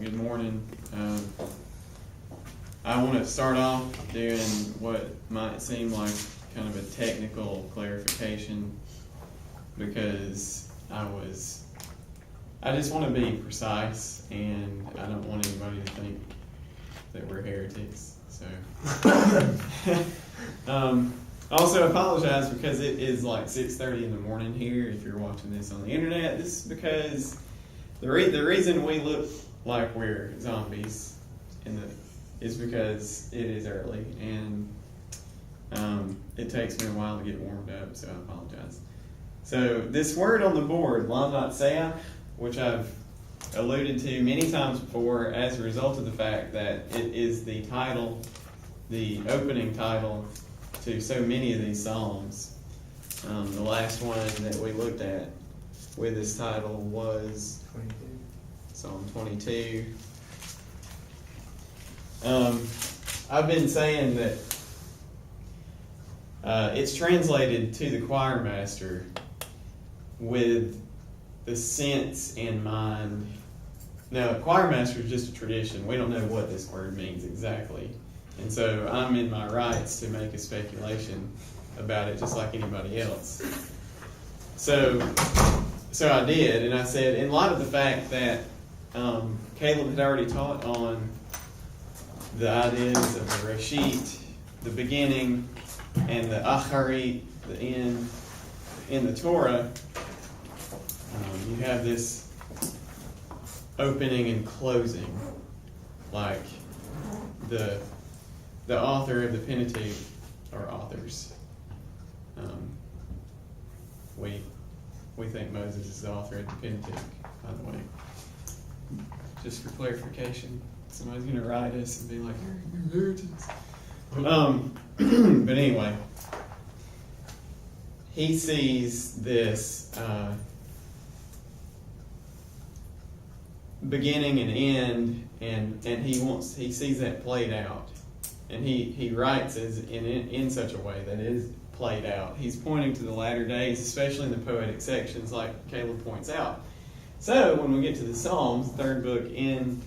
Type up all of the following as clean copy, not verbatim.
Good morning. I want to start off doing what might seem like kind of a technical clarification because I just want to be precise and I don't want anybody to think that we're heretics. So, also apologize because it is like 6:30 in the morning here. If you're watching this on the internet, this is because the reason we look like we're zombies is because it is early and it takes me a while to get warmed up, so I apologize. So this word on the board, lam-natseach, which I've alluded to many times before as a result of the fact that it is the title, the opening title to so many of these psalms. The last one that we looked at with this title was 22. Psalm 22. I've been saying that it's translated to the choir master with the sense in mind. Now, choir master is just a tradition. We don't know what this word means exactly. And so I'm in my rights to make a speculation about it just like anybody else. So I did, and I said, in light of the fact that Caleb had already taught on the ideas of the Reshit, the beginning, and the Acharit, the end, in the Torah, you have this opening and closing, like the author of the Pentateuch are authors. We think Moses is the author of the Pentateuch, by the way. Just for clarification, somebody's going to write us and be like, "You're heretics." But anyway, he sees this beginning and end, and he sees that played out, and he writes in such a way that it is played out. He's pointing to the latter days, especially in the poetic sections, like Caleb points out. So when we get to the Psalms, the third book in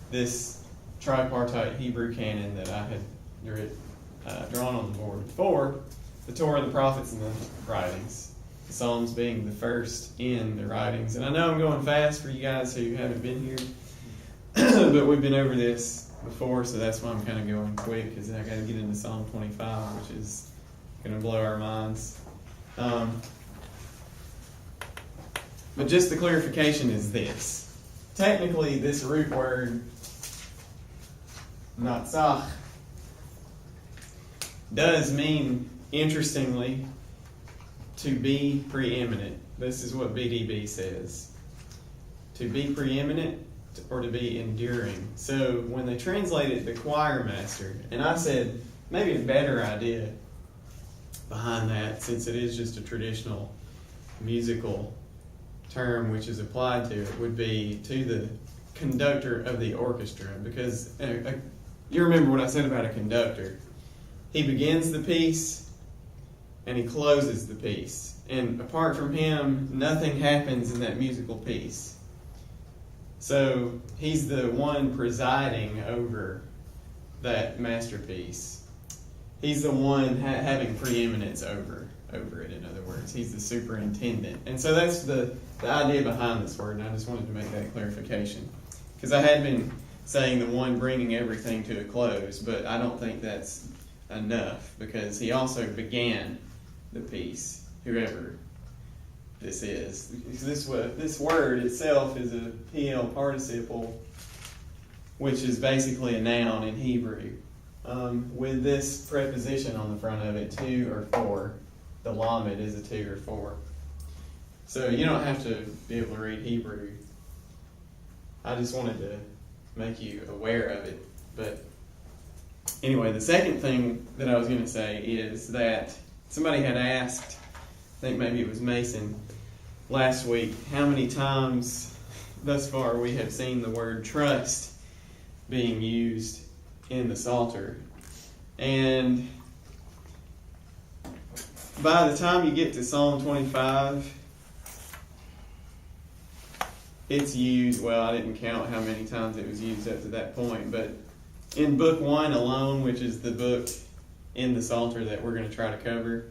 this tripartite Hebrew canon that I had drawn on the board before, the Torah, the prophets, and the writings. The Psalms being the first in the writings. And I know I'm going fast for you guys who haven't been here, but we've been over this before, so that's why I'm kind of going quick, because I got to get into Psalm 25, which is going to blow our minds. But just the clarification is this. Technically, this root word, natsach, does mean, interestingly, to be preeminent. This is what BDB says. To be preeminent or to be enduring. So when they translated the choir master, and I said maybe a better idea behind that, since it is just a traditional musical term which is applied to it, would be to the conductor of the orchestra, because you remember what I said about a conductor. He begins the piece and he closes the piece, and apart from him nothing happens in that musical piece. So he's the one presiding over that masterpiece. He's the one having preeminence over it, in other words. He's the superintendent. And so that's the idea behind this word, and I just wanted to make that clarification. Because I had been saying the one bringing everything to a close, but I don't think that's enough, because he also began the piece, whoever this is. This word itself is a PL participle, which is basically a noun in Hebrew. With this preposition on the front of it, to or for. The lamed is a to or for. So you don't have to be able to read Hebrew. I just wanted to make you aware of it. But anyway, the second thing that I was going to say is that somebody had asked, I think maybe it was Mason, last week, how many times thus far we have seen the word trust being used in the Psalter. And by the time you get to Psalm 25, it's used, well, I didn't count how many times it was used up to that point, but in book 1 alone, which is the book in the Psalter that we're going to try to cover,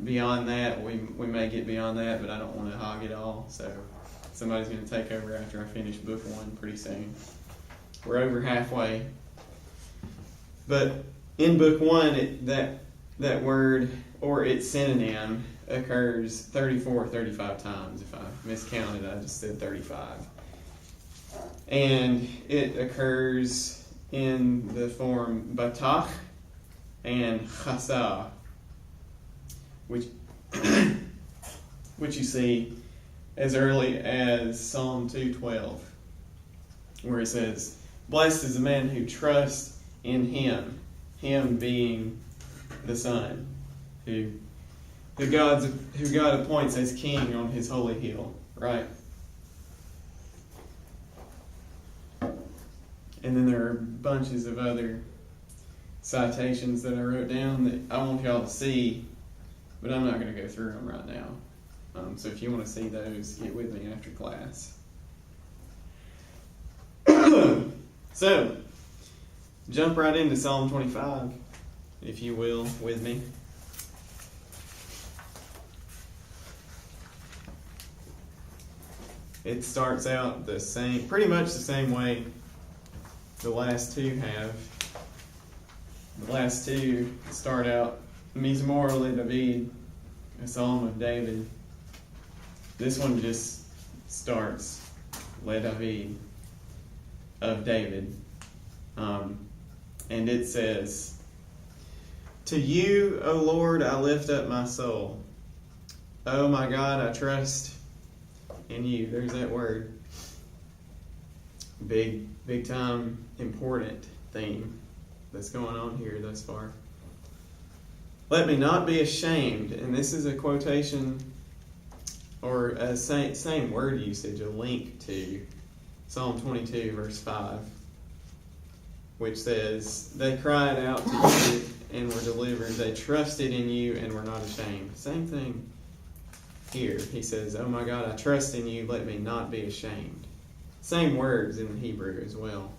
beyond that, we may get beyond that, but I don't want to hog it all, so somebody's going to take over after I finish book 1 pretty soon. We're over halfway. But in book 1, that word or its synonym occurs 34 or 35 times. If I miscounted, I just said 35. And it occurs in the form batach and chasa, which you see as early as Psalm 2:12, where it says, "Blessed is the man who trusts in him," him being the Son, who God appoints as king on his holy hill, right? And then there are bunches of other citations that I wrote down that I want y'all to see, but I'm not going to go through them right now. So if you want to see those, get with me after class. So, jump right into Psalm 25, if you will, with me. It starts out the same, pretty much the same way the last two have. The last two start out, Mizmor LeDavid, a psalm of David. This one just starts, LeDavid, of David. And it says, "To you, O Lord, I lift up my soul. Oh my God, I trust in you." There's that word. Big time, important theme that's going on here thus far. "Let me not be ashamed." And this is a quotation, or a same word usage, a link to Psalm 22, verse 5, which says, "They cried out to you and were delivered. They trusted in you and were not ashamed." Same thing here. He says, "Oh my God, I trust in you. Let me not be ashamed." Same words in the Hebrew as well.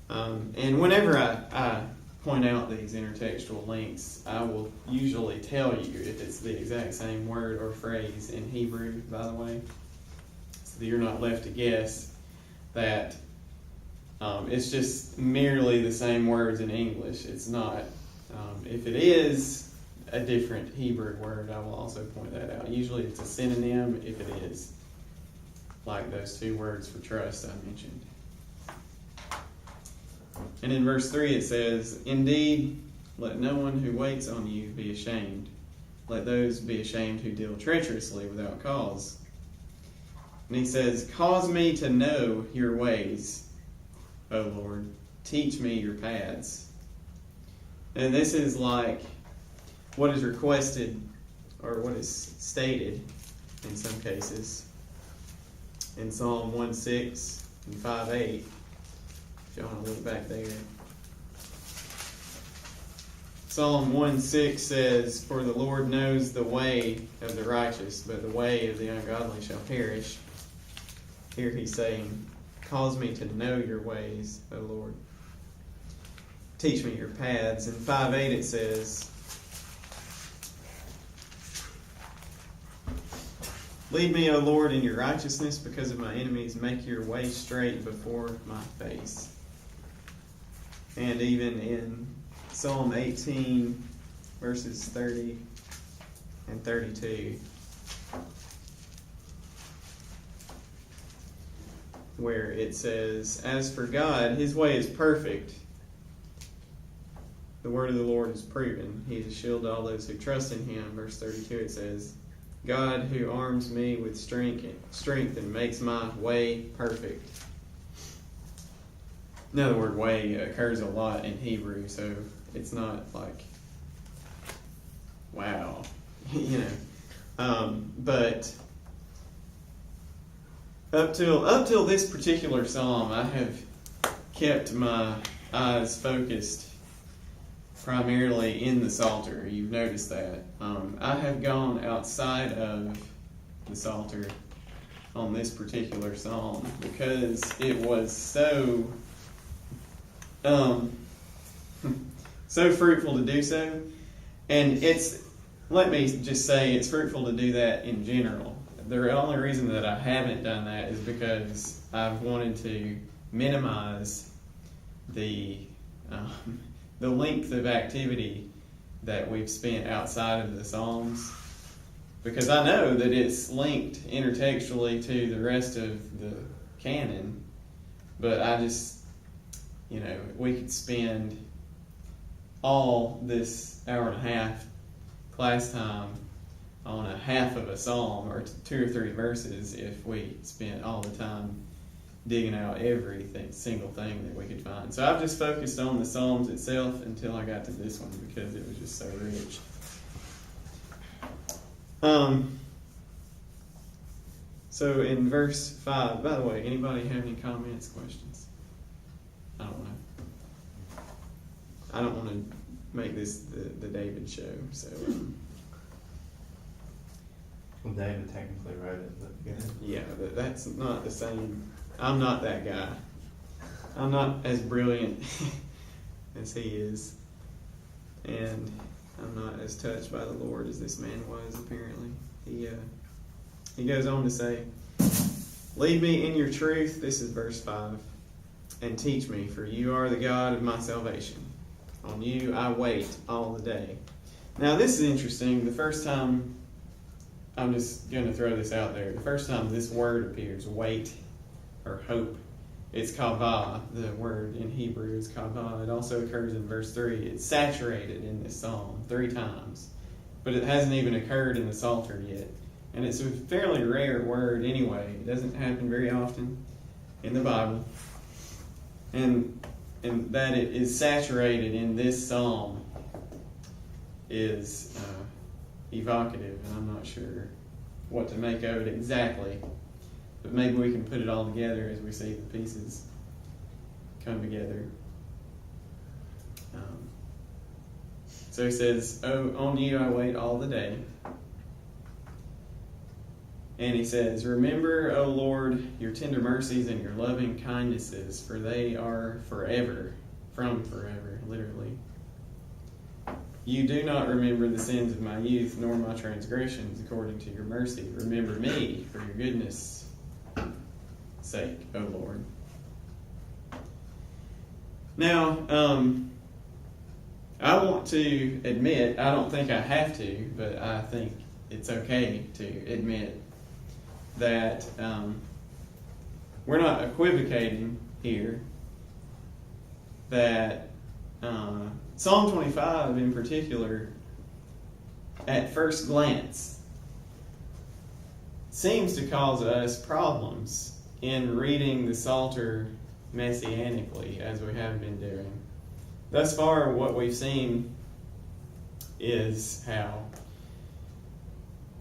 And whenever I point out these intertextual links, I will usually tell you if it's the exact same word or phrase in Hebrew, by the way, so that you're not left to guess that it's just merely the same words in English. It's not. If it is a different Hebrew word, I will also point that out. Usually it's a synonym if it is, like those two words for trust I mentioned. And in verse 3 it says, "Indeed, let no one who waits on you be ashamed. Let those be ashamed who deal treacherously without cause." And he says, "Cause me to know your ways, O Lord. Teach me your paths." And this is like what is requested, or what is stated in some cases, in Psalm 1:6 and 5:8. If you want to look back there. Psalm 1:6 says, "For the Lord knows the way of the righteous, but the way of the ungodly shall perish." Here he's saying, "Cause me to know your ways, O Lord. Teach me your paths." In 5:8 it says, "Lead me, O Lord, in your righteousness because of my enemies. Make your way straight before my face." And even in Psalm 18, verses 30 and 32, where it says, "As for God, his way is perfect. The word of the Lord is proven. He is a shield to all those who trust in him." Verse 32 it says, "God who arms me with strength and makes my way perfect." Now the word "way" occurs a lot in Hebrew, so it's not like, wow, but up till this particular psalm, I have kept my eyes focused primarily in the Psalter. You've noticed that. I have gone outside of the Psalter on this particular psalm because it was so so fruitful to do so. And let me just say, it's fruitful to do that in general. The only reason that I haven't done that is because I've wanted to minimize the length of activity that we've spent outside of the Psalms, because I know that it's linked intertextually to the rest of the canon, but I just, we could spend all this hour and a half class time on a half of a psalm or 2 or 3 verses if we spent all the time digging out single thing that we could find. So I've just focused on the Psalms itself until I got to this one because it was just so rich. So in verse 5, by the way, anybody have any comments, questions? I don't know. I don't want to make this the David show, so... Well, David technically wrote it, but yeah, but that's not the same. I'm not that guy. I'm not as brilliant as he is, and I'm not as touched by the Lord as this man was, apparently. He goes on to say, "Lead me in your truth," this is verse 5, "and teach me, for you are the God of my salvation. On you I wait all the day." Now this is interesting. The first time, I'm just going to throw this out there. The first time this word appears, wait or hope, it's kavah. The word in Hebrew is kavah. It also occurs in verse 3. It's saturated in this psalm 3 times, but it hasn't even occurred in the Psalter yet. And it's a fairly rare word anyway. It doesn't happen very often in the Bible. And that it is saturated in this psalm is evocative, and I'm not sure what to make of it exactly, but maybe we can put it all together as we see the pieces come together. So he says, "Oh, on you I wait all the day." And he says, "Remember, O Lord, your tender mercies and your loving kindnesses, for they are forever," from forever, literally. "You do not remember the sins of my youth, nor my transgressions. According to your mercy, remember me for your goodness' sake, O Lord." Now, I want to admit, I don't think I have to, but I think it's okay to admit that we're not equivocating here, that Psalm 25 in particular, at first glance, seems to cause us problems in reading the Psalter messianically, as we have been doing. Thus far, what we've seen is how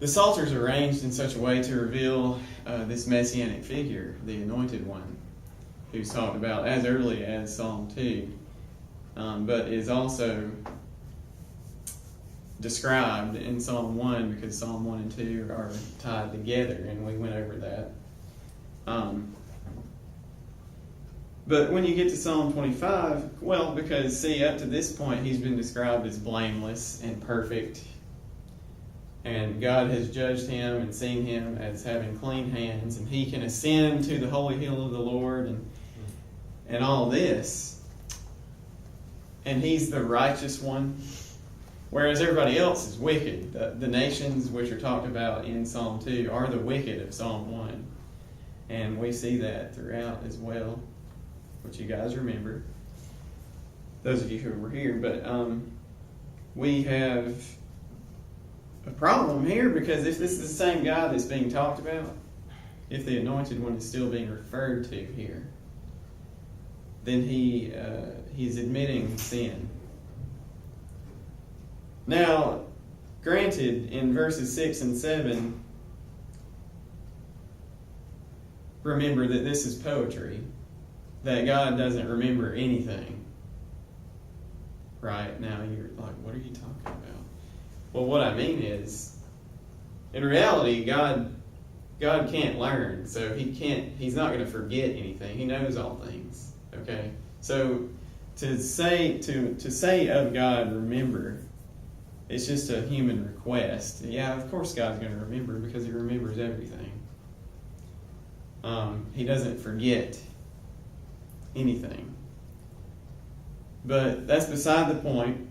the Psalter is arranged in such a way to reveal this messianic figure, the Anointed One, who's talked about as early as Psalm 2. But is also described in Psalm 1 because Psalm 1 and 2 are tied together, and we went over that. But when you get to Psalm 25, well, because, see, up to this point he's been described as blameless and perfect, and God has judged him and seen him as having clean hands, and he can ascend to the holy hill of the Lord, and all this. And he's the righteous one, whereas everybody else is wicked. The nations which are talked about in Psalm 2 are the wicked of Psalm 1. And we see that throughout as well, which you guys remember, those of you who were here. But we have a problem here, because if this is the same God that's being talked about, if the Anointed One is still being referred to here, then he's admitting sin. Now, granted, in verses 6 and 7, remember that this is poetry, that God doesn't remember anything. Right? Now you're like, what are you talking about? Well, what I mean is, in reality, God God can't learn, so he's not going to forget anything. He knows all things. Okay? So to say of God, remember, it's just a human request. Yeah, of course God's going to remember because he remembers everything. He doesn't forget anything. But that's beside the point.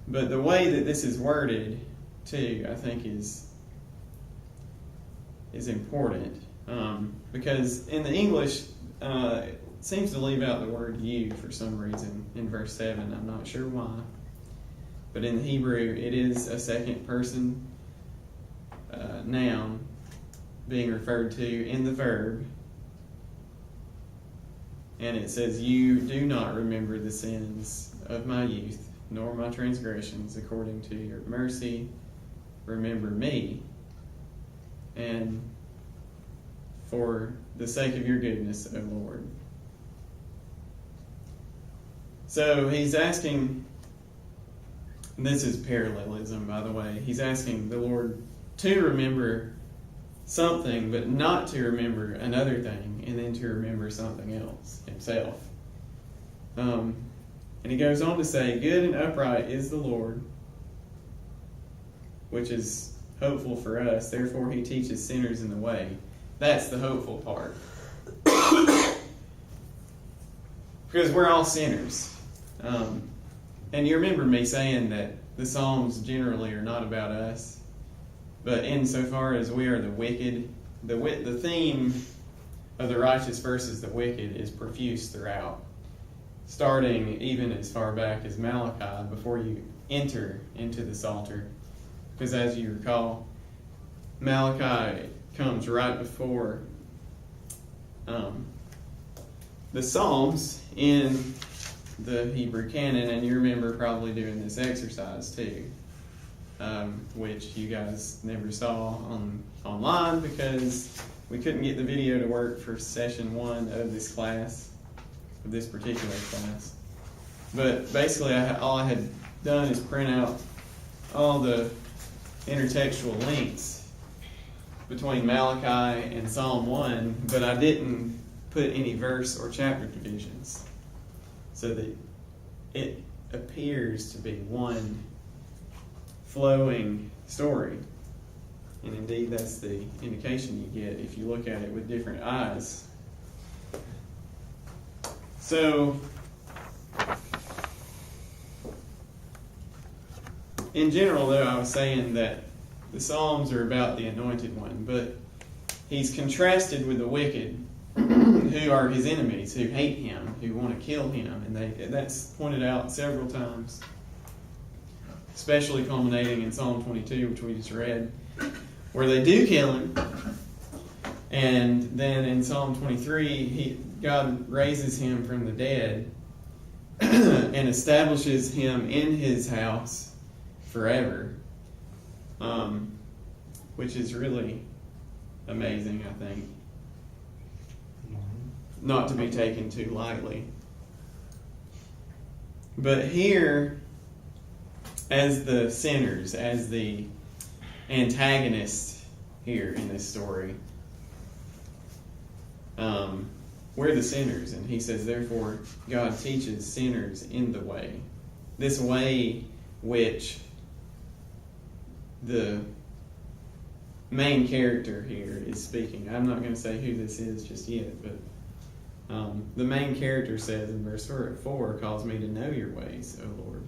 But the way that this is worded, too, I think is important. Because in the English, it seems to leave out the word you for some reason in verse 7. I'm not sure why. But in the Hebrew, it is a second person noun being referred to in the verb. And it says, you do not remember the sins of my youth, nor my transgressions according to your mercy. Remember me. And for the sake of your goodness, O Lord. So he's asking, and this is parallelism, by the way. He's asking the Lord to remember something, but not to remember another thing, and then to remember something else himself. And he goes on to say, good and upright is the Lord, which is hopeful for us. Therefore he teaches sinners in the way. That's the hopeful part. Because we're all sinners. And you remember me saying that the Psalms generally are not about us. But insofar as we are the wicked, the theme of the righteous versus the wicked is profuse throughout. Starting even as far back as Malachi, before you enter into the Psalter. Because as you recall, Malachi comes right before the Psalms in the Hebrew canon, and you remember probably doing this exercise too, which you guys never saw online because we couldn't get the video to work for session 1 of this class, of this particular class. But basically, all I had done is print out all the intertextual links between Malachi and Psalm 1, but I didn't put any verse or chapter divisions, so that it appears to be one flowing story. And indeed, that's the indication you get if you look at it with different eyes. So, in general, though, I was saying that the Psalms are about the anointed one, but he's contrasted with the wicked, who are his enemies, who hate him, who want to kill him, and that's pointed out several times, especially culminating in Psalm 22, which we just read, where they do kill him. And then in Psalm 23, God raises him from the dead and establishes him in his house forever, which is really amazing, I think. Not to be taken too lightly. But here, as the sinners, as the antagonists here in this story, we're the sinners. And he says, therefore, God teaches sinners in the way. This way which the main character here is speaking. I'm not going to say who this is just yet, but the main character says in verse 4, calls me to know your ways, O Lord.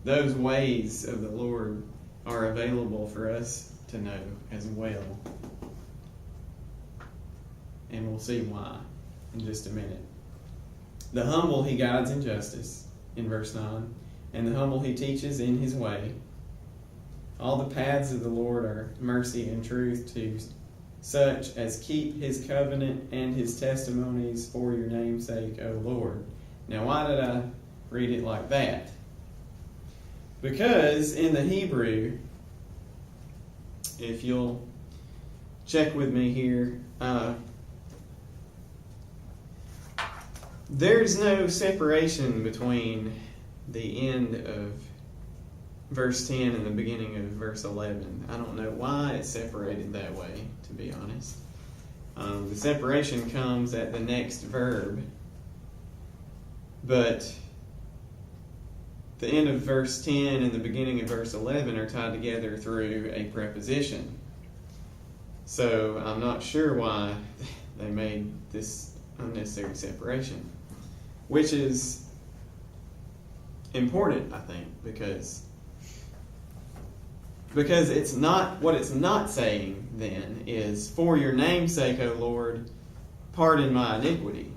Those ways of the Lord are available for us to know as well. And we'll see why in just a minute. The humble he guides in justice, in verse 9, and the humble he teaches in his way. All the paths of the Lord are mercy and truth to such as keep his covenant and his testimonies for your name's sake, O Lord. Now, why did I read it like that? Because in the Hebrew, if you'll check with me here, there's no separation between the end of verse 10 and the beginning of verse 11. I don't know why it's separated that way, to be honest. The separation comes at the next verb, but the end of verse 10 and the beginning of verse 11 are tied together through a preposition. So I'm not sure why they made this unnecessary separation, which is important, I think, because it's not, what it's not saying then is, for your name's sake, O Lord, pardon my iniquity.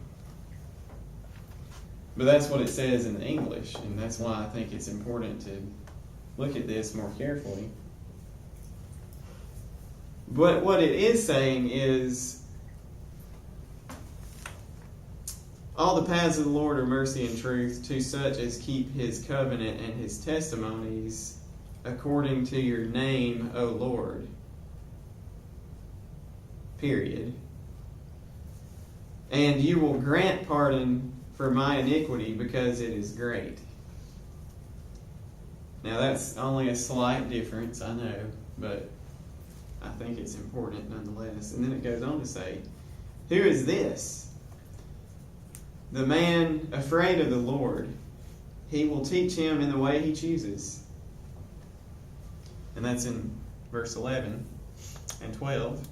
But that's what it says in the English, and that's why I think it's important to look at this more carefully. But what it is saying is, all the paths of the Lord are mercy and truth to such as keep his covenant and his testimonies according to your name, O Lord. Period. And you will grant pardon for my iniquity because it is great. Now that's only a slight difference, I know, but I think it's important nonetheless. And then it goes on to say, who is this? The man afraid of the Lord. He will teach him in the way he chooses. And that's in verse 11 and 12.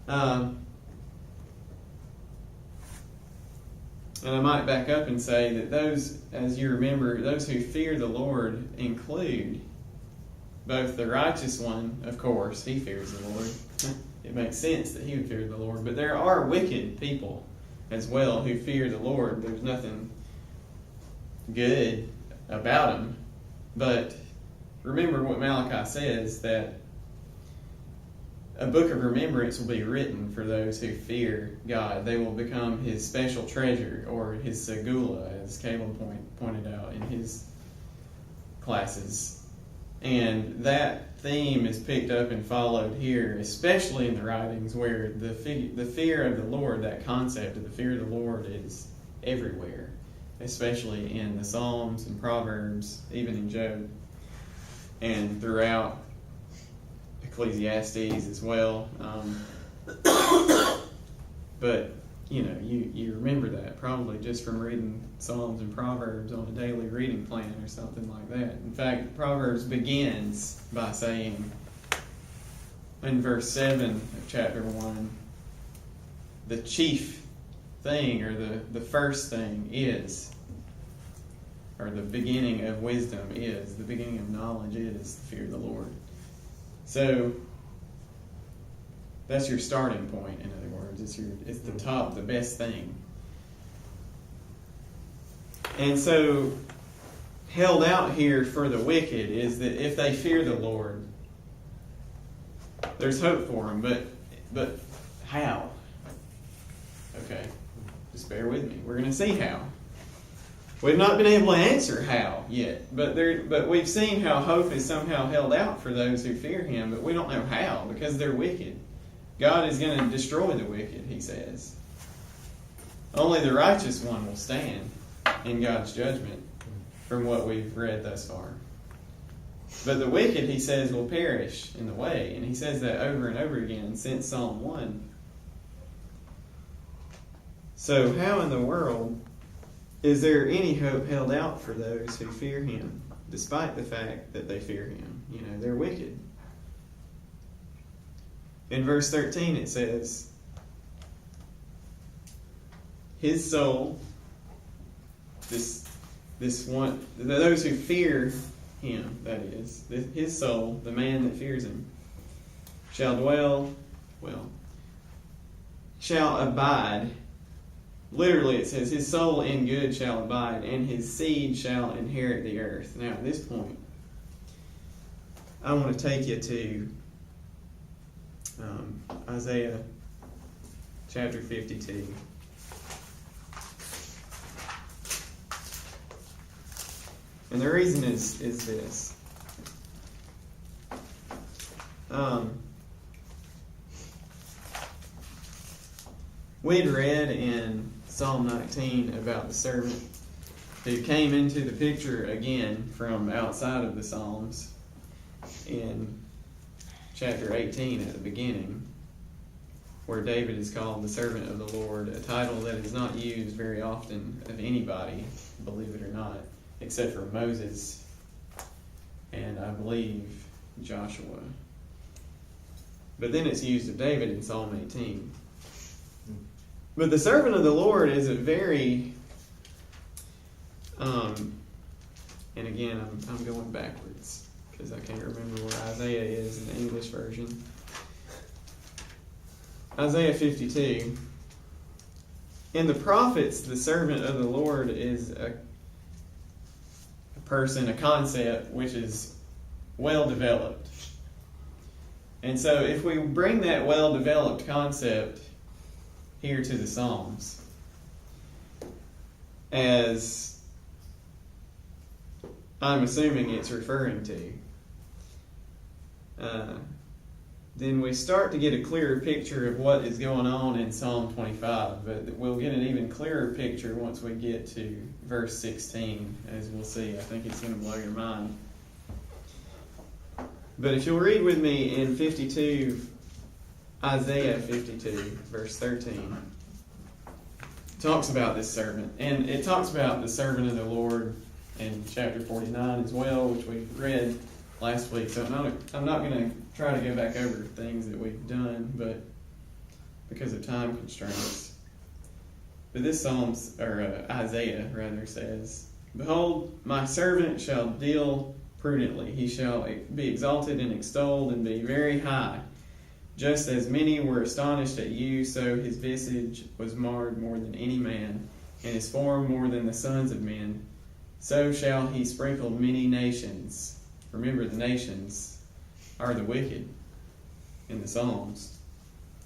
And I might back up and say that those, as you remember, those who fear the Lord include both the righteous one, of course, he fears the Lord. It makes sense that he would fear the Lord. But there are wicked people as well who fear the Lord. There's nothing good about them. But remember what Malachi says, that a book of remembrance will be written for those who fear God. They will become his special treasure, or his segula, as Caleb pointed out in his classes. And that theme is picked up and followed here, especially in the writings where the fear of the Lord, that concept of the fear of the Lord, is everywhere, especially in the Psalms and Proverbs, even in Job, and throughout Ecclesiastes as well. But you remember that probably just from reading Psalms and Proverbs on a daily reading plan or something like that. In fact, Proverbs begins by saying in verse 7 of chapter 1, the chief thing, or the first thing is, or the beginning of wisdom is, the beginning of knowledge is the fear of the Lord. So that's your starting point, in other words. It's the top, the best thing. And so, held out here for the wicked is that if they fear the Lord, there's hope for them. But how? Okay, just bear with me. We're going to see how. We've not been able to answer how yet, but we've seen how hope is somehow held out for those who fear him, but we don't know how, because they're wicked. God is going to destroy the wicked, he says. Only the righteous one will stand in God's judgment, from what we've read thus far. But the wicked, he says, will perish in the way, and he says that over and over again since Psalm 1. So how in the world is there any hope held out for those who fear him, despite the fact that they fear him? They're wicked. In verse 13 it says, his soul, this one, those who fear him, that is, his soul, the man that fears him, shall abide. Literally it says, his soul in good shall abide, and his seed shall inherit the earth. Now at this point, I want to take you to Isaiah chapter 52. And the reason is this. We'd read in Psalm 19 about the servant who came into the picture again from outside of the Psalms in chapter 18 at the beginning, where David is called the servant of the Lord, a title that is not used very often of anybody, believe it or not, except for Moses and I believe Joshua. But then it's used of David in Psalm 18. But the servant of the Lord is a very, and again, I'm going backwards because I can't remember where Isaiah is in the English version. Isaiah 52. In the prophets, the servant of the Lord is a person, a concept, which is well developed. And so if we bring that well developed concept here to the Psalms, as I'm assuming it's referring to, then we start to get a clearer picture of what is going on in Psalm 25. But we'll get an even clearer picture once we get to verse 16, as we'll see. I think it's going to blow your mind. But if you'll read with me in 52, Isaiah 52, verse 13, it talks about this servant. And it talks about the servant of the Lord in chapter 49 as well, which we read last week. So I'm not going to try to go back over things that we've done, but because of time constraints. But this Isaiah rather says, "Behold, my servant shall deal prudently. He shall be exalted and extolled and be very high. Just as many were astonished at you, so his visage was marred more than any man, and his form more than the sons of men. So shall he sprinkle many nations." Remember, the nations are the wicked in the Psalms.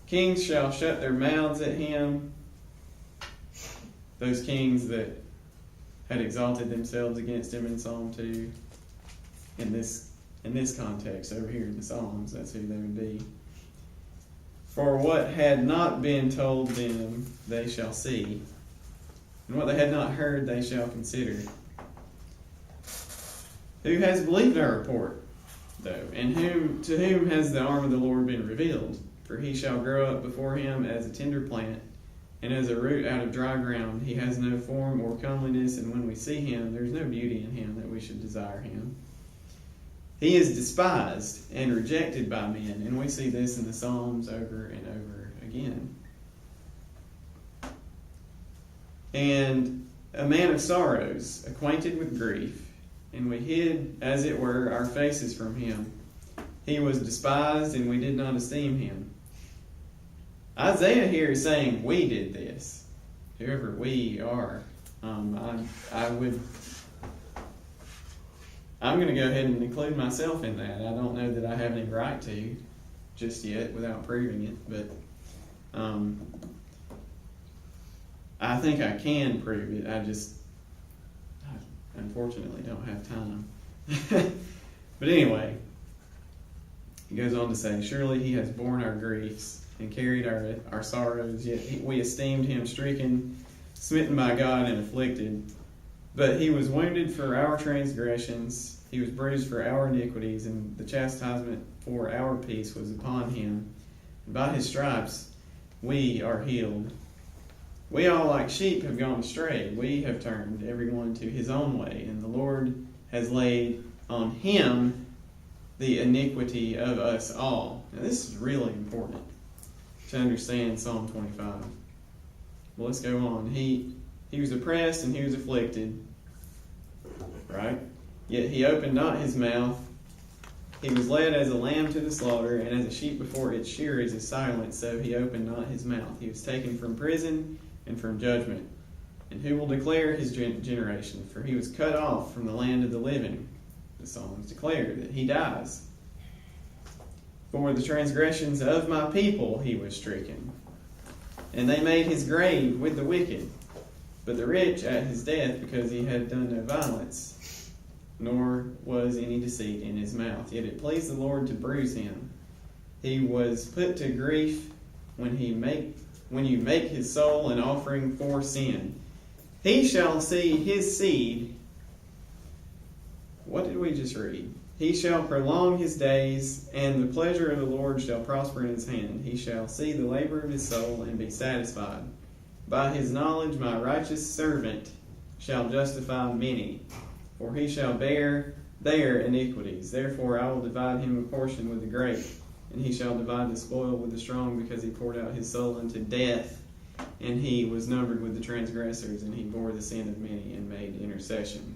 "Kings shall shut their mouths at him." Those kings that had exalted themselves against him in Psalm 2. In this context, over here in the Psalms, that's who they would be. "For what had not been told them, they shall see, and what they had not heard, they shall consider." Who has believed our report, though? And to whom has the arm of the Lord been revealed? For he shall grow up before him as a tender plant, and as a root out of dry ground. He has no form or comeliness, and when we see him, there is no beauty in him that we should desire him. He is despised and rejected by men, and we see this in the Psalms over and over again. "And a man of sorrows, acquainted with grief, and we hid, as it were, our faces from him. He was despised, and we did not esteem him." Isaiah here is saying we did this, whoever we are. I'm going to go ahead and include myself in that. I don't know that I have any right to just yet without proving it, but I think I can prove it. I unfortunately don't have time. But anyway, he goes on to say, "Surely he has borne our griefs and carried our sorrows, yet we esteemed him stricken, smitten by God, and afflicted. But he was wounded for our transgressions, he was bruised for our iniquities, and the chastisement for our peace was upon him. And by his stripes we are healed. We all like sheep have gone astray. We have turned everyone to his own way, and the Lord has laid on him the iniquity of us all." Now this is really important to understand Psalm 25. Well, let's go on. He was oppressed and he was afflicted, right? Yet he opened not his mouth. He was led as a lamb to the slaughter, and as a sheep before its shearers is silent, so he opened not his mouth. He was taken from prison and from judgment. And who will declare his generation? For he was cut off from the land of the living. The Psalms declare that he dies. "For the transgressions of my people he was stricken, and they made his grave with the wicked. But the rich at his death, because he had done no violence, nor was any deceit in his mouth. Yet it pleased the Lord to bruise him. He was put to grief when you make his soul an offering for sin. He shall see his seed. What did we just read? He shall prolong his days, and the pleasure of the Lord shall prosper in his hand. He shall see the labor of his soul and be satisfied. By his knowledge my righteous servant shall justify many, for he shall bear their iniquities. Therefore I will divide him a portion with the great, and he shall divide the spoil with the strong, because he poured out his soul unto death, and he was numbered with the transgressors, and he bore the sin of many and made intercession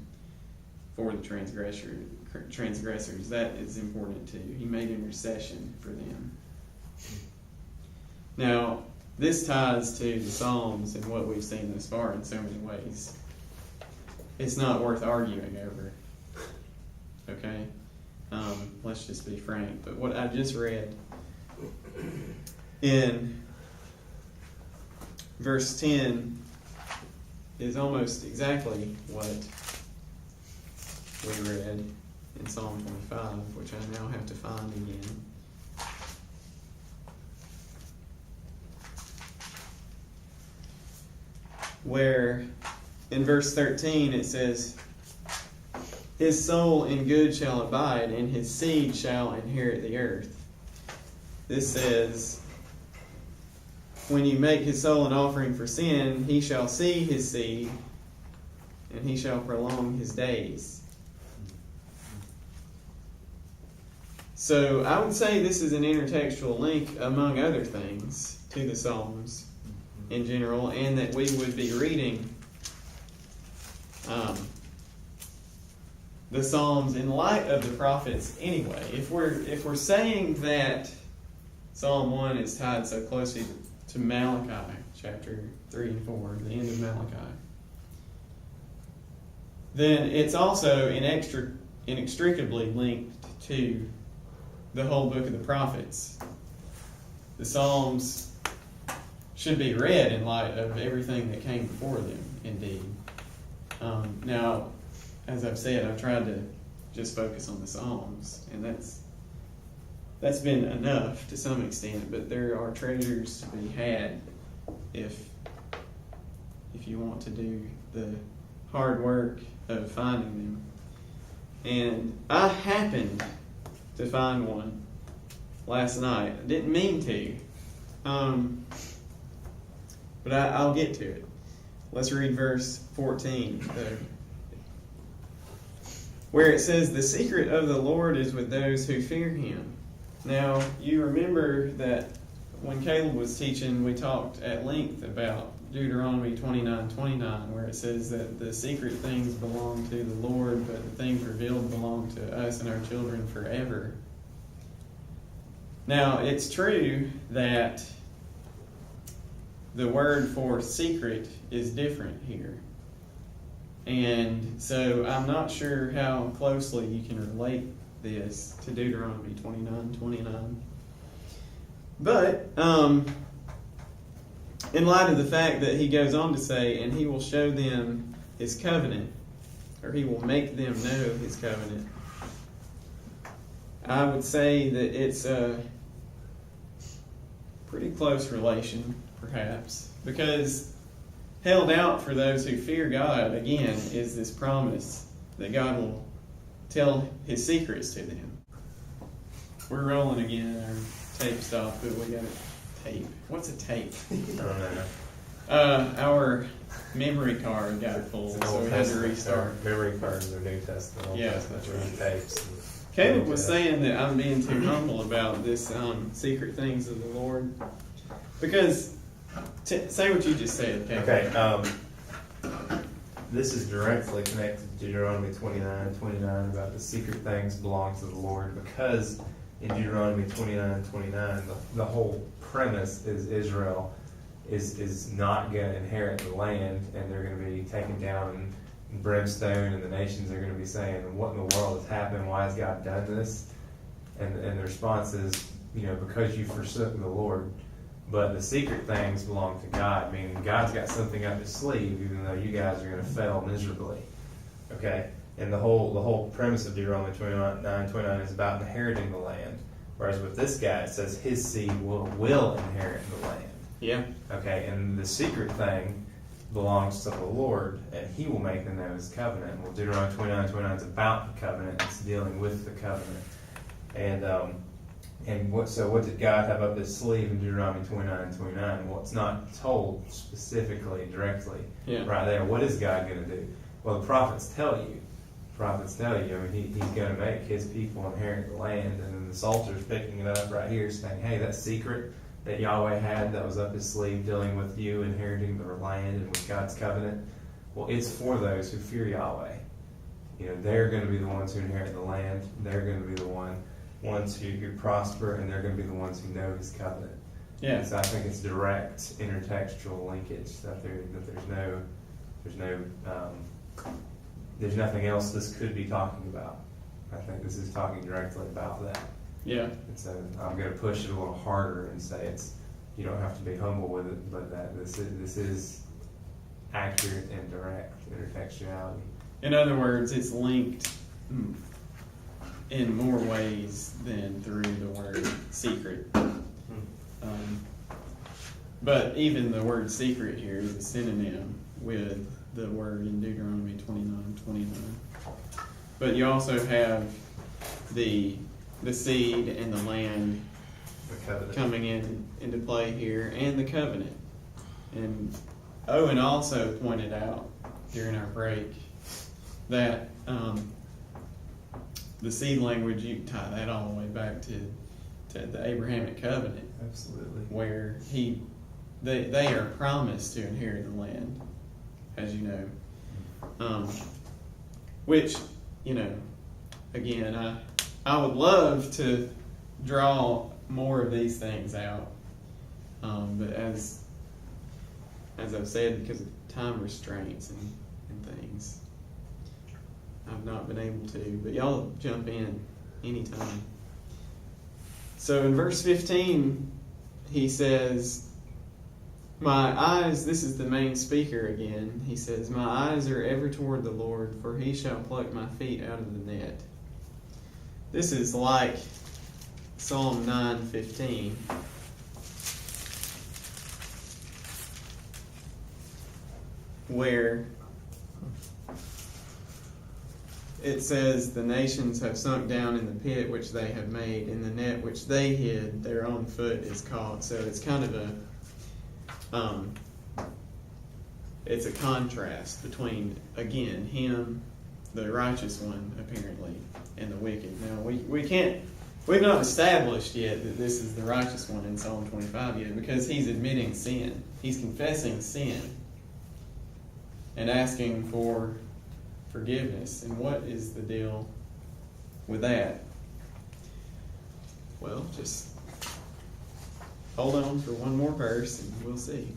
for the transgressors. That is important too. He made intercession for them. Now, this ties to the Psalms and what we've seen thus far in so many ways. It's not worth arguing over. Okay? Let's just be frank. But what I just read in verse 10 is almost exactly what we read in Psalm 25, which I now have to find again. Where in verse 13 it says, his soul in good shall abide, and his seed shall inherit the earth. This says, when you make his soul an offering for sin, he shall see his seed, and he shall prolong his days. So I would say this is an intertextual link, among other things, to the Psalms in general, and that we would be reading the Psalms in light of the prophets anyway. If we're saying that Psalm 1 is tied so closely to Malachi, chapter 3 and 4, the end of Malachi, then it's also inextricably linked to the whole book of the prophets. The Psalms should be read in light of everything that came before them, indeed. Now, as I've said, I've tried to just focus on the Psalms, and that's been enough to some extent, but there are treasures to be had if you want to do the hard work of finding them. And I happened to find one last night. I didn't mean to, but I'll get to it. Let's read verse 14, where it says, the secret of the Lord is with those who fear him. Now, you remember that when Caleb was teaching, we talked at length about Deuteronomy 29:29, where it says that the secret things belong to the Lord, but the things revealed belong to us and our children forever. Now, it's true that the word for secret is different here. And so I'm not sure how closely you can relate this to Deuteronomy 29:29. But in light of the fact that he goes on to say, and he will show them his covenant, or he will make them know his covenant, I would say that it's a pretty close relation, perhaps, because held out for those who fear God, again, is this promise that God will tell his secrets to them. We're rolling again. Our tape stopped, but we got a tape. What's a tape? I don't know. Our memory card got full, so we had to restart. Memory cards are New Testament. Old Yeah, Testament, that's right. tapes. Caleb was saying that I'm being too humble about this secret things of the Lord. Because, say what you just said, Caleb. Okay, this is directly connected to Deuteronomy 29:29 about the secret things belong to the Lord, because in Deuteronomy 29:29, the whole premise is Israel is not going to inherit the land, and they're going to be taken down in brimstone, and the nations are going to be saying, what in the world has happened? Why has God done this? And the response is, because you forsook the Lord. But the secret things belong to God, meaning God's got something up his sleeve, even though you guys are going to fail miserably. Okay? And the whole premise of Deuteronomy 29:29 is about inheriting the land. Whereas with this guy, it says his seed will inherit the land. Yeah. Okay, and the secret thing belongs to the Lord, and he will make them know his covenant. Well, Deuteronomy 29:29 is about the covenant. It's dealing with the covenant. So what did God have up his sleeve in Deuteronomy 29:29? Well, it's not told specifically, directly, Yeah. right there. What is God going to do? Well, the prophets tell you. I mean, he's going to make his people inherit the land, and then the Psalter's picking it up right here, saying, hey, that secret that Yahweh had that was up his sleeve dealing with you inheriting the land and with God's covenant, well, it's for those who fear Yahweh. You know, they're going to be the ones who inherit the land. They're going to be the ones who prosper, and they're going to be the ones who know his covenant. Yeah. So I think it's direct intertextual linkage that there's nothing else this could be talking about. I think this is talking directly about that. Yeah. And so I'm going to push it a little harder and say you don't have to be humble with it, but that this is accurate and direct intertextuality. In other words, it's linked in more ways than through the word secret. But even the word secret here is a synonym with the word in Deuteronomy 29:29. But you also have the seed and the land The covenant. coming into play here, and the covenant. And Owen also pointed out during our break that the seed language, you can tie that all the way back to the Abrahamic covenant, Absolutely. where they are promised to inherit the land, as you know. Which, you know, again, I would love to draw more of these things out, but as I've said, because of time restraints and things, I've not been able to. But y'all jump in anytime. So in verse 15, he says, my eyes, this is the main speaker again, he says, my eyes are ever toward the Lord, for he shall pluck my feet out of the net. This is like Psalm 9:15. Where it says, the nations have sunk down in the pit which they have made, in the net which they hid, their own foot is caught. So it's kind of it's a contrast between, again, him, the righteous one, apparently, and the wicked. Now, we've not established yet that this is the righteous one in Psalm 25 yet, because he's admitting sin. He's confessing sin and asking for forgiveness. And what is the deal with that? Well, just hold on for one more verse and we'll see.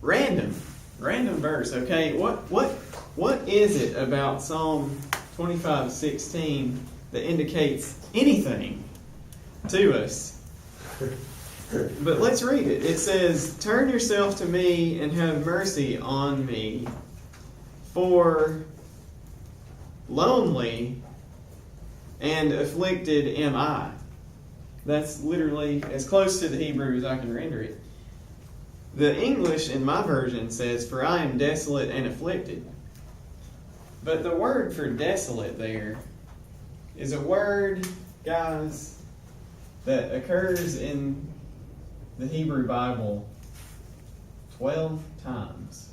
Random verse, okay? What is it about Psalm 25:16 that indicates anything to us? But let's read it. It says, turn yourself to me and have mercy on me, for lonely and afflicted am I. That's literally as close to the Hebrew as I can render it. The English in my version says, for I am desolate and afflicted. But the word for desolate there is a word, guys, that occurs in the Hebrew Bible 12 times.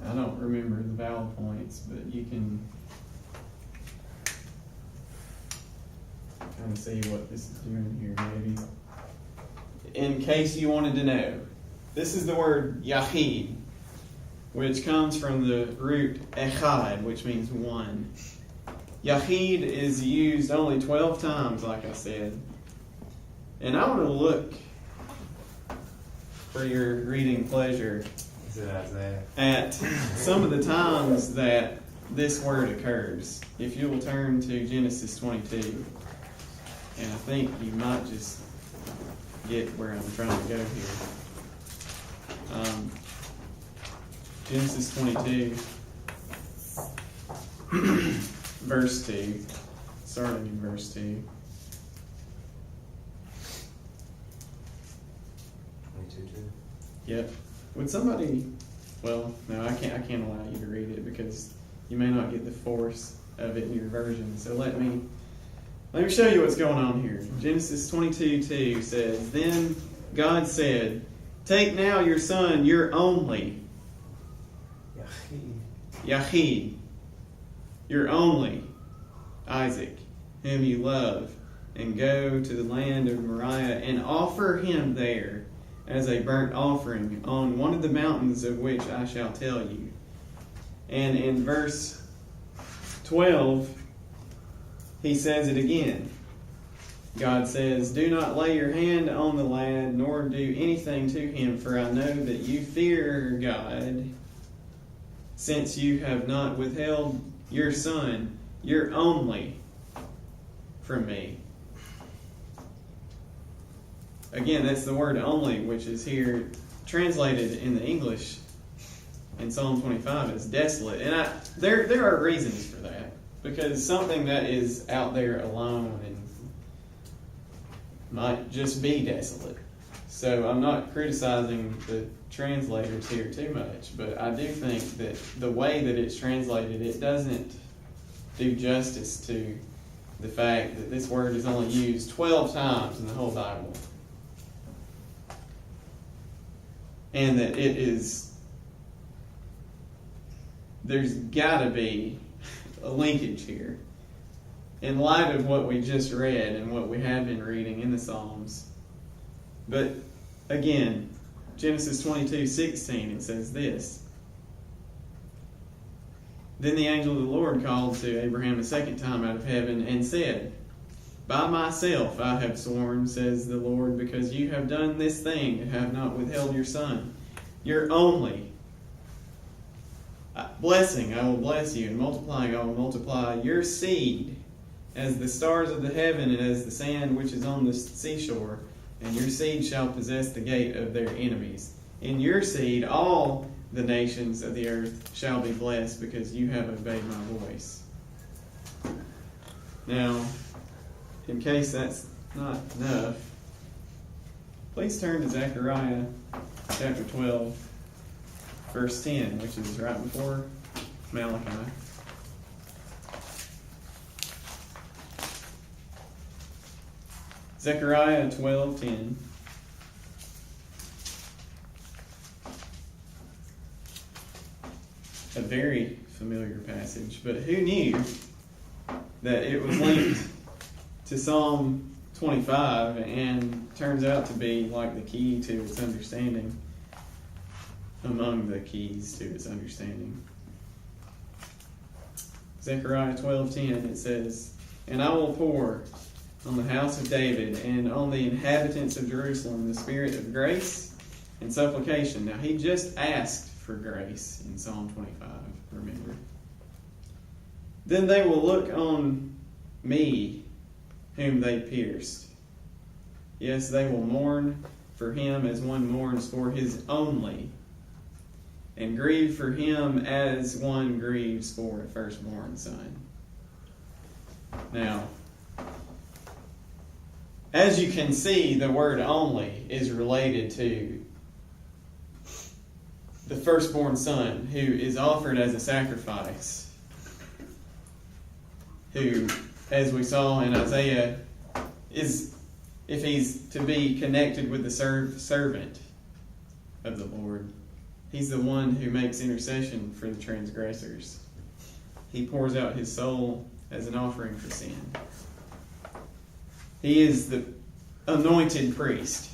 I don't remember the vowel points, but you can kind of see what this is doing here, maybe. In case you wanted to know, this is the word Yahid, which comes from the root echad, which means one. Yahid is used only 12 times, like I said. And I want to look, for your reading pleasure, Is it Isaiah? at some of the times that this word occurs. If you will turn to Genesis 22, and I think you might just get where I'm trying to go here. Genesis 22, verse 2, starting in verse 2. Yep. Would somebody? Well, no, I can't allow you to read it because you may not get the force of it in your version. So let me show you what's going on here. Genesis 22:2 says, "Then God said, 'Take now your son, your only, Yahid, your only, Isaac, whom you love, and go to the land of Moriah and offer him there as a burnt offering on one of the mountains of which I shall tell you.'" And in verse 12, he says it again. God says, "Do not lay your hand on the lad, nor do anything to him, for I know that you fear God, since you have not withheld your son, your only, from me." Again, that's the word only, which is here translated in the English in Psalm 25 as desolate. And there are reasons for that. Because something that is out there alone and might just be desolate. So I'm not criticizing the translators here too much, but I do think that the way that it's translated, it doesn't do justice to the fact that this word is only used 12 times in the whole Bible. And that there's got to be a linkage here. In light of what we just read and what we have been reading in the Psalms. But again, Genesis 22:16, it says this. "Then the angel of the Lord called to Abraham a second time out of heaven and said, 'By myself I have sworn, says the Lord, because you have done this thing and have not withheld your son, your only. Blessing, I will bless you, and multiplying, I will multiply your seed as the stars of the heaven and as the sand which is on the seashore, and your seed shall possess the gate of their enemies. In your seed all the nations of the earth shall be blessed, because you have obeyed my voice.'" Now, in case that's not enough, please turn to Zechariah chapter 12, verse 10, which is right before Malachi. Zechariah 12:10. A very familiar passage, but who knew that it was linked to Psalm 25 and turns out to be like the key to its understanding, among the keys to its understanding. Zechariah 12:10, it says, "And I will pour on the house of David and on the inhabitants of Jerusalem the spirit of grace and supplication." Now, he just asked for grace in Psalm 25, remember. "Then they will look on me, whom they pierced. Yes, they will mourn for him as one mourns for his only, and grieve for him as one grieves for a firstborn son." Now, as you can see, the word only is related to the firstborn son who is offered as a sacrifice, who, as we saw in Isaiah, is, if he's to be connected with the servant of the Lord, he's the one who makes intercession for the transgressors. He pours out his soul as an offering for sin. He is the anointed priest,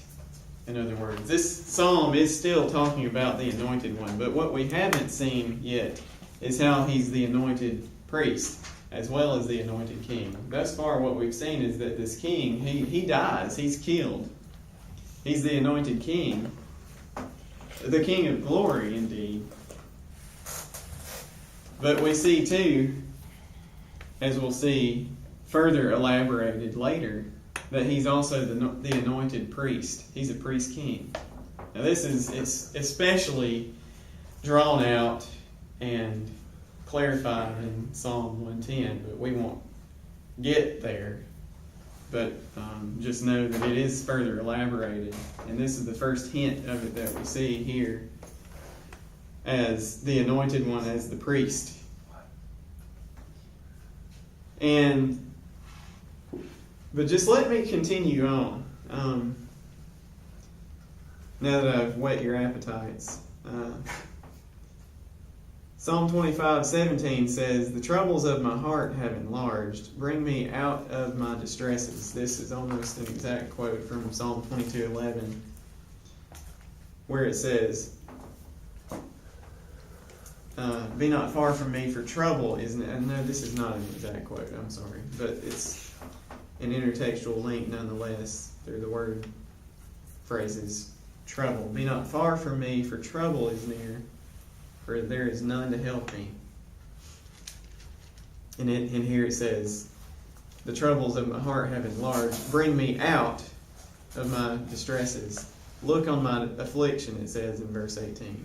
in other words. This psalm is still talking about the anointed one, but what we haven't seen yet is how he's the anointed priest as well as the anointed king. Thus far, what we've seen is that this king, he dies, he's killed. He's the anointed king, the king of glory indeed. But we see too, as we'll see further elaborated later, that he's also the anointed priest. He's a priest king. Now it's especially drawn out and clarified in Psalm 110, but we won't get there but just know that it is further elaborated. And this is the first hint of it that we see here as the anointed one, as the priest. But just let me continue on. Now that I've whet your appetites. Psalm 25:17 says, "The troubles of my heart have enlarged. Bring me out of my distresses." This is almost an exact quote from Psalm 22:11, where it says, "Be not far from me, for trouble is..." No, this is not an exact quote, I'm sorry. But it's an intertextual link nonetheless through the word phrases, trouble. "Be not far from me, for trouble is near, for there is none to help me." And here it says, "The troubles of my heart have enlarged. Bring me out of my distresses. Look on my affliction," it says in verse 18,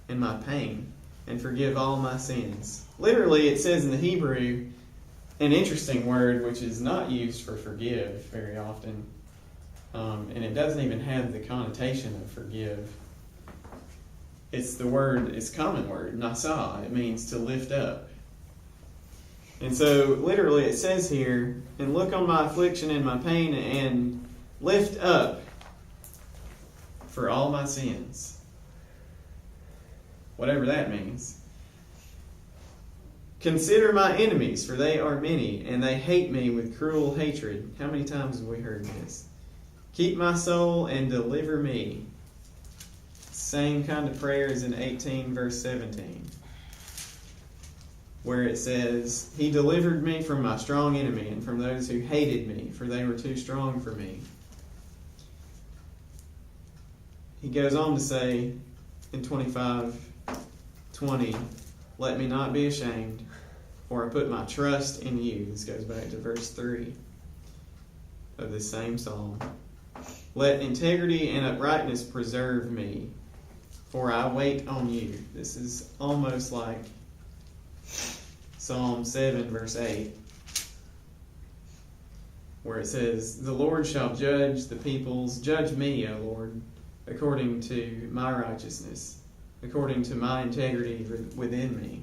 "and my pain, and forgive all my sins." Literally, it says in the Hebrew an interesting word which is not used for forgive very often. And it doesn't even have the connotation of forgive. It's common word, nasa. It means to lift up. And so, literally, it says here, "And look on my affliction and my pain, and lift up for all my sins." Whatever that means. "Consider my enemies, for they are many, and they hate me with cruel hatred." How many times have we heard this? "Keep my soul and deliver me." Same kind of prayer as in 18 verse 17, where it says, "He delivered me from my strong enemy and from those who hated me, for they were too strong for me." He goes on to say in 25:20, "Let me not be ashamed, for I put my trust in you." This goes back to verse 3 of this same psalm. "Let integrity and uprightness preserve me, for I wait on you." This is almost like Psalm 7 verse 8, where it says, "The Lord shall judge the peoples. Judge me, O Lord, according to my righteousness, according to my integrity within me."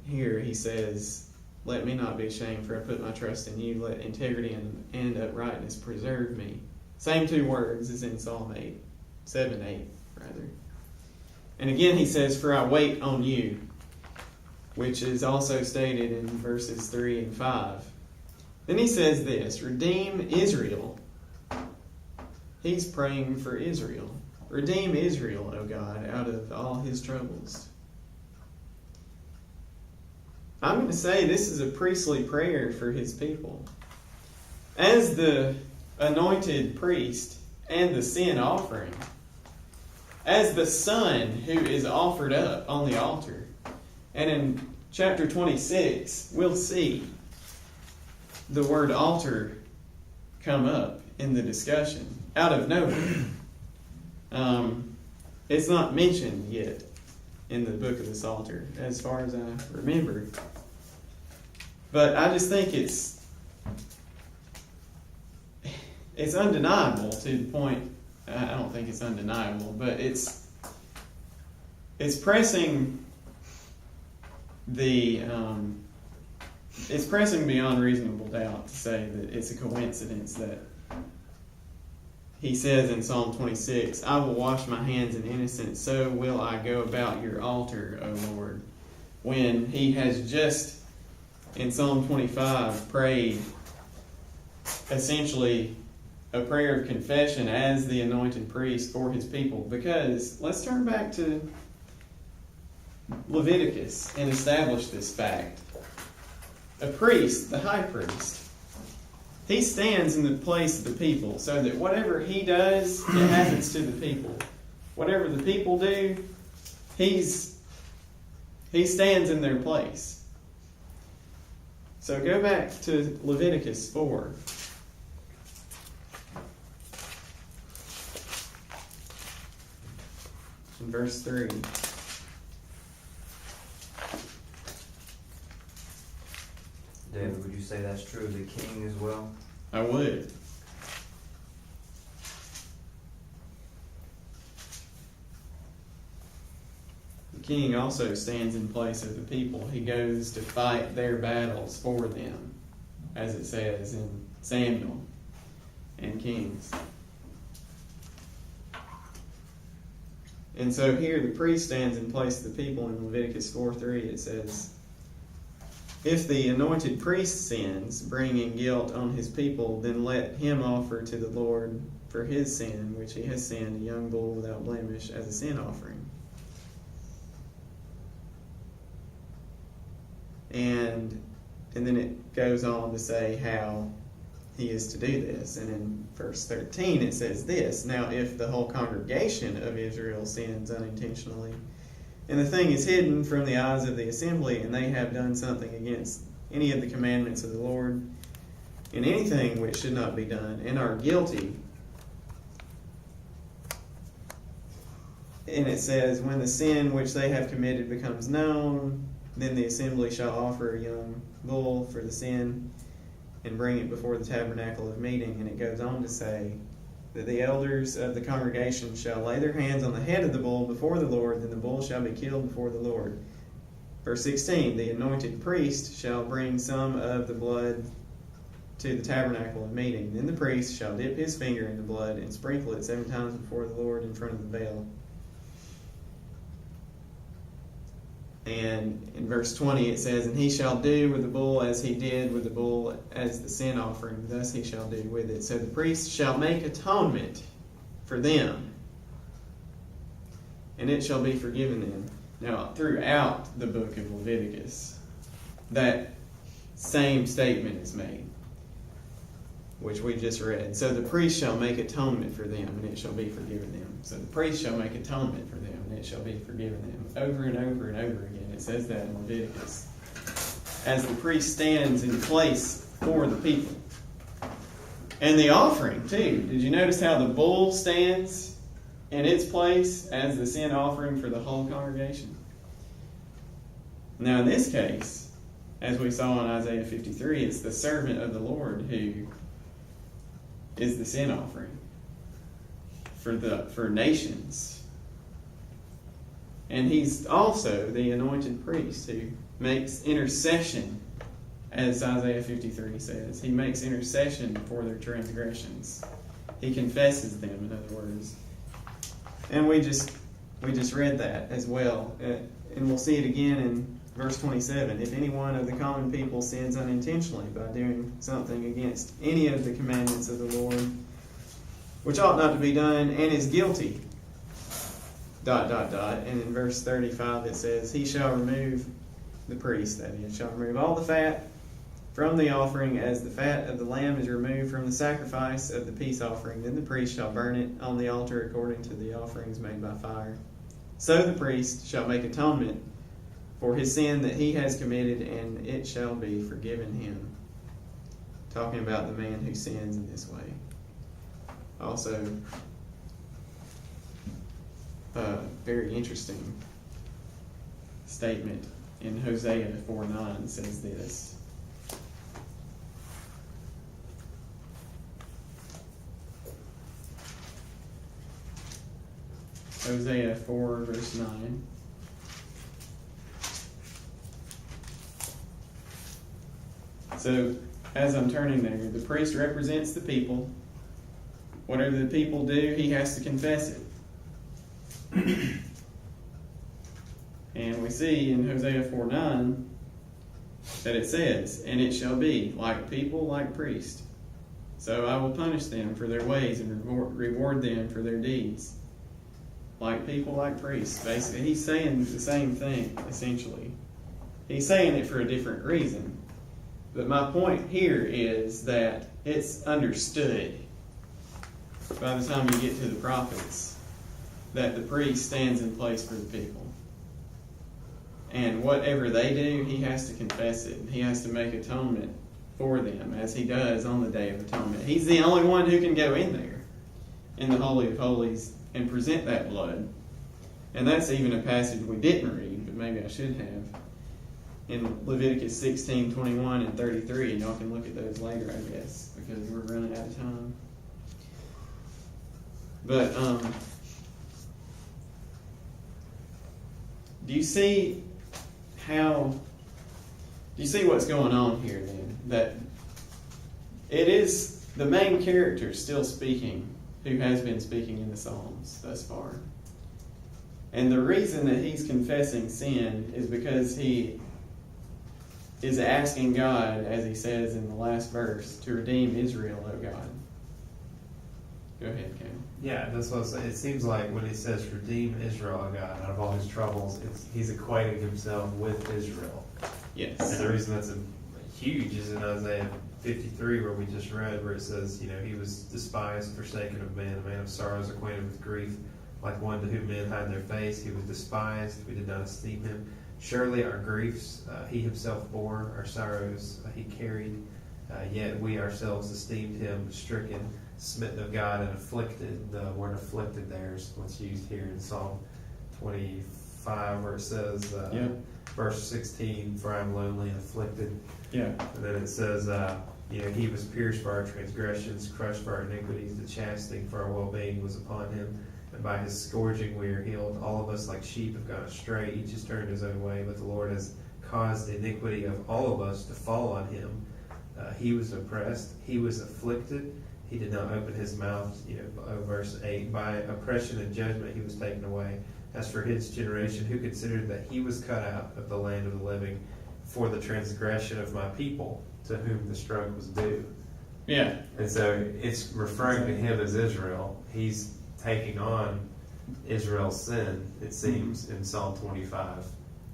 Here he says, "Let me not be ashamed, for I put my trust in you. Let integrity and uprightness preserve me." Same two words as in Psalm 7:8, rather. And again he says, "For I wait on you," which is also stated in verses 3 and 5. Then he says this, "Redeem Israel." He's praying for Israel. "Redeem Israel, O God, out of all his troubles." I'm going to say this is a priestly prayer for his people. As the anointed priest and the sin offering, as the son who is offered up on the altar. And in chapter 26, we'll see the word altar come up in the discussion out of nowhere. It's not mentioned yet in the book of the Psalter, as far as I remember. But I just think it's undeniable to the point. I don't think it's undeniable, but it's pressing it's pressing beyond reasonable doubt to say that it's a coincidence that he says in Psalm 26, "I will wash my hands in innocence, so will I go about your altar, O Lord," when he has just in Psalm 25 prayed essentially a prayer of confession as the anointed priest for his people. Because let's turn back to Leviticus and establish this fact. A priest, the high priest, he stands in the place of the people so that whatever he does, it happens to the people. Whatever the people do, he stands in their place. So go back to Leviticus 4. In verse 3. David, would you say that's true of the king as well? I would. The king also stands in place of the people. He goes to fight their battles for them, as it says in Samuel and Kings. And so here the priest stands in place of the people. In Leviticus 4:3 it says, "If the anointed priest sins, bringing guilt on his people, then let him offer to the Lord for his sin, which he has sinned, a young bull without blemish as a sin offering." And then it goes on to say how he is to do this. And in verse 13 it says this, "Now if the whole congregation of Israel sins unintentionally, and the thing is hidden from the eyes of the assembly, and they have done something against any of the commandments of the Lord, in anything which should not be done, and are guilty," and it says, "When the sin which they have committed becomes known, then the assembly shall offer a young bull for the sin and bring it before the tabernacle of meeting." And it goes on to say that the elders of the congregation shall lay their hands on the head of the bull before the Lord, then the bull shall be killed before the Lord. Verse 16, "The anointed priest shall bring some of the blood to the tabernacle of meeting. Then the priest shall dip his finger in the blood and sprinkle it 7 times before the Lord in front of the veil." And in verse 20 it says, "And he shall do with the bull as he did with the bull as the sin offering, thus he shall do with it. So the priest shall make atonement for them, and it shall be forgiven them." Now, throughout the book of Leviticus, that same statement is made, which we just read. "So the priest shall make atonement for them, and it shall be forgiven them." So the priest shall make atonement for them, and it shall be forgiven them. Over and over and over again, it says that in Leviticus. As the priest stands in place for the people. And the offering, too. Did you notice how the bull stands in its place as the sin offering for the whole congregation? Now, in this case, as we saw in Isaiah 53, it's the servant of the Lord who is the sin offering for nations. And he's also the anointed priest who makes intercession, as Isaiah 53 says. He makes intercession for their transgressions. He confesses them, in other words. And we just read that as well. And we'll see it again in verse 27. "If any one of the common people sins unintentionally by doing something against any of the commandments of the Lord, which ought not to be done, and is guilty," ... And in verse 35 it says, "He shall remove," the priest that is, "shall remove all the fat from the offering as the fat of the lamb is removed from the sacrifice of the peace offering. Then the priest shall burn it on the altar according to the offerings made by fire. So the priest shall make atonement for his sin that he has committed, and it shall be forgiven him." Talking about the man who sins in this way. Also, very interesting statement in Hosea 4:9 says this. Hosea 4 verse 9. So, as I'm turning there, the priest represents the people. Whatever the people do, he has to confess it. And we see in Hosea 4:9 that it says, "And it shall be, like people, like priest. So I will punish them for their ways and reward them for their deeds." Like people, like priests. Basically, he's saying the same thing, essentially. He's saying it for a different reason. But my point here is that it's understood by the time you get to the prophets that the priest stands in place for the people. And whatever they do, he has to confess it. He has to make atonement for them, as he does on the Day of Atonement. He's the only one who can go in there, in the Holy of Holies, and present that blood. And that's even a passage we didn't read, but maybe I should have. in Leviticus 16, 21, and 33, and y'all can look at those later, I guess, because we're running out of time. But, do you see what's going on here then? That it is the main character still speaking, who has been speaking in the Psalms thus far. And the reason that he's confessing sin is because he is asking God, as he says in the last verse, to redeem Israel, O God. Go ahead, Cam. Yeah, that's what I was saying. It seems like when he says redeem Israel, O God, out of all his troubles, he's equating himself with Israel. Yes. And the reason that's huge is in Isaiah 53, where we just read, where it says, he was despised, forsaken of men, a man of sorrows, acquainted with grief, like one to whom men hide their face. He was despised, we did not esteem him. Surely our griefs he himself bore, our sorrows he carried, yet we ourselves esteemed him stricken, smitten of God, and afflicted. The word afflicted there is what's used here in Psalm 25, where it says, verse 16, for I am lonely and afflicted. Yeah. And then it says, he was pierced for our transgressions, crushed for our iniquities. The chastening for our well-being was upon him. And by his scourging we are healed. All of us like sheep have gone astray. Each has turned his own way. But the Lord has caused the iniquity of all of us to fall on him. He was oppressed. He was afflicted. He did not open his mouth. Verse 8. By oppression and judgment he was taken away. As for his generation, who considered that he was cut out of the land of the living for the transgression of my people, to whom the stroke was due. Yeah. And so it's referring to him as Israel. He's taking on Israel's sin, it seems, in Psalm 25.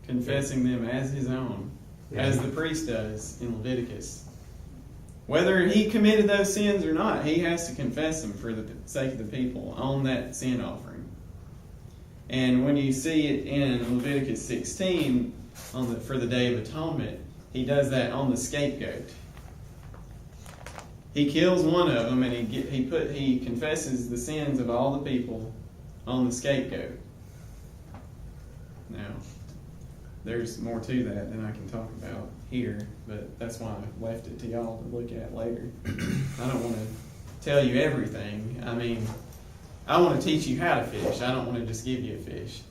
Confessing them as his own, Yeah. as the priest does in Leviticus. Whether he committed those sins or not, he has to confess them for the sake of the people on that sin offering. And when you see it in Leviticus 16, for the Day of Atonement, he does that on the scapegoat. He kills one of them, and he confesses the sins of all the people on the scapegoat. Now, there's more to that than I can talk about here, but that's why I left it to y'all to look at later. I don't want to tell you everything. I mean, I want to teach you how to fish. I don't want to just give you a fish.